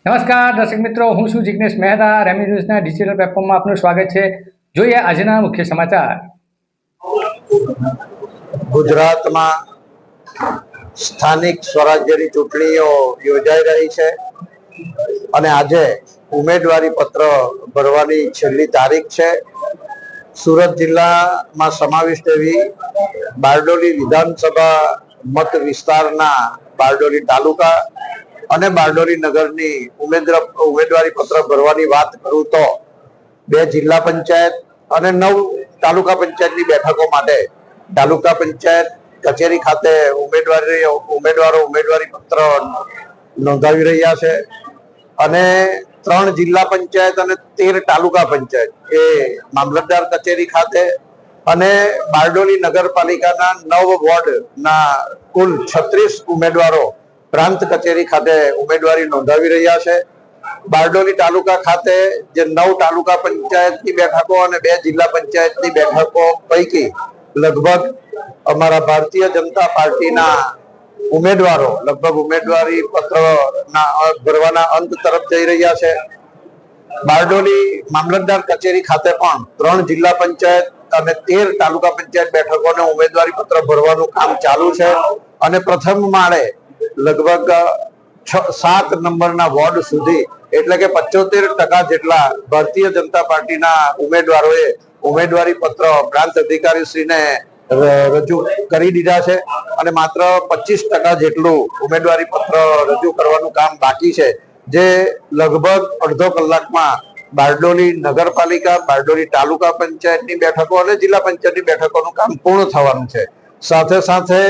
નમસ્કાર દર્શક મિત્રો, હું છું જિગ્નેશ મહેતા. રેમી ન્યૂઝના ડિજિટલ પ્લેટફોર્મમાં આપનું સ્વાગત છે. જોઈએ આજના મુખ્ય સમાચાર. ગુજરાતમાં સ્થાનિક સ્વરાજ્યની ચૂંટણીઓ યોજાઈ રહી છે અને આજે ઉમેદવારી પત્ર ભરવાની છેલ્લી તારીખ છે. સુરત જિલ્લામાં સમાવિષ્ટ એવી બારડોલી વિધાનસભા મત વિસ્તારના બારડોલી તાલુકા અને બારડોલી નગરની ઉમેદવારી પત્ર ભરવાની વાત કરું તો 2 જિલ્લા પંચાયત અને 9 તાલુકા પંચાયતની બેઠકો માટે તાલુકા પંચાયત કચેરી ખાતે ઉમેદવારો ઉમેદવારી પત્ર નોંધાવી રહ્યા છે અને 3 જિલ્લા પંચાયત અને 13 તાલુકા પંચાયત એ મામલતદાર કચેરી ખાતે અને બારડોલી નગરપાલિકાના 9 વોર્ડના કુલ 36 ઉમેદવારો પ્રાંત કચેરી ખાતે ઉમેદવારી નોંધાવી રહ્યા છે. બારડોલી તાલુકા ખાતે જે 9 તાલુકા પંચાયતની બેઠકો અને 2 જિલ્લા પંચાયતની બેઠકો પૈકી લગભગ અમારા ભારતીય જનતા પાર્ટીના ઉમેદવારો લગભગ ઉમેદવારી પત્ર ભરવાના અંત તરફ જઈ રહ્યા છે. બારડોલી મામલતદાર કચેરી ખાતે પણ 3 જિલ્લા પંચાયત અને 13 તાલુકા પંચાયત બેઠકોને ઉમેદવારી પત્ર ભરવાનું કામ ચાલુ છે અને પ્રથમ માળે લગભગ 7 નંબરના વોર્ડ સુધી એટલે કે 75% જેટલા ભારતીય જનતા પાર્ટીના ઉમેદવારોએ ઉમેદવારી પત્ર પ્રાંત અધિકારી શ્રીને રજૂ કરી દીધા છે અને માત્ર 25% જેટલું ઉમેદવારી પત્ર રજૂ કરવાનું કામ બાકી છે, જે લગભગ અડધો કલાકમાં બારડોલી નગરપાલિકા, બારડોલી તાલુકા પંચાયતની બેઠકો અને જિલ્લા પંચાયતની બેઠકોનું કામ પૂર્ણ થવાનું છે. સાથે સાથે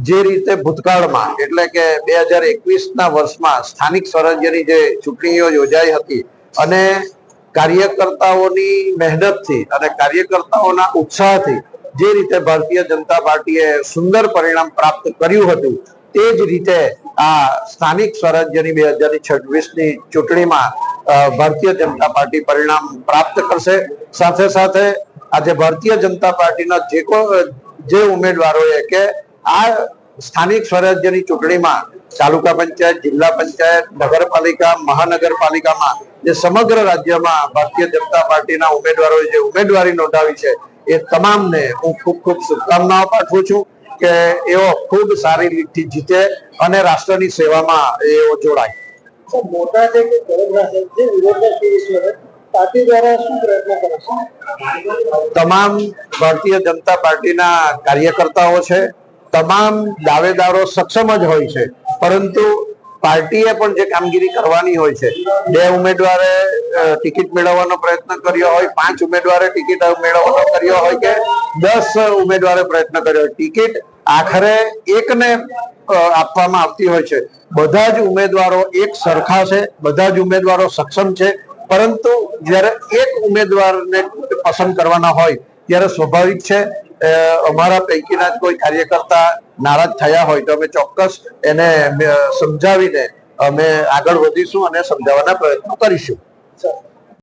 જે રીતે ભૂતકાળમાં એટલે કે 2021ના વર્ષમાં સ્થાનિક સ્વરાજ્યની જે ચૂંટણીઓ યોજાઈ હતી અને કાર્યકર્તાઓની મહેનતથી અને કાર્યકર્તાઓના ઉત્સાહથી જે રીતે ભારતીય જનતા પાર્ટીએ સુંદર પરિણામ પ્રાપ્ત કર્યું હતું, તે જ રીતે આ સ્થાનિક સ્વરાજ્યની 2026ની ચૂંટણીમાં ભારતીય જનતા પાર્ટી પરિણામ પ્રાપ્ત કરશે. સાથે સાથે આજે ભારતીય જનતા પાર્ટીના જે ઉમેદવારોએ કે આ સ્થાનિક સ્વરાજ્યની ચૂંટણીમાં તાલુકા પંચાયત, જિલ્લા પંચાયત, નગરપાલિકા, મહાનગરપાલિકામાં જે સમગ્ર રાજ્યમાં ભારતીય જનતા પાર્ટીના ઉમેદવારોએ જે ઉમેદવારી નોંધાવી છે, એ તમામને હું ખૂબ ખૂબ શુભકામનાઓ પાઠવું છું કે એઓ ખૂબ સારી રીતથી જીતે અને રાષ્ટ્રની સેવામાં એઓ જોડાય. મોટા છે કે વડોદરા છે, જે વિરોધના પાર્ટી દ્વારા શું પ્રયત્ન કરે છે? તમામ ભારતીય જનતા પાર્ટીના કાર્યકર્તાઓ છે, તમામ દાવેદારો સક્ષમ જ હોય છે, પરંતુ પાર્ટીએ પણ જે કામગીરી કરવાની હોય છે, 2 ઉમેદવારે ટિકિટ મેળવવાનો પ્રયત્ન કર્યો હોય, 5 ઉમેદવારે ટિકિટ મેળવવાનો કર્યો હોય કે 10 ઉમેદવારે પ્રયત્ન કર્યો હોય, ટિકિટ આખરે એકને આપવામાં આવતી હોય છે. બધા જ ઉમેદવારો એક સરખા છે, બધા જ ઉમેદવારો સક્ષમ છે, પરંતુ જ્યારે એક ઉમેદવારને પસંદ કરવાના હોય ત્યારે સ્વાભાવિક છે અમારા પૈકીના કોઈ કાર્યકર્તા નારાજ થયા હોય તો અમે ચોક્કસ એને સમજાવીને અમે આગળ વધીશું અને સમજાવવાના પ્રયત્નો કરીશું.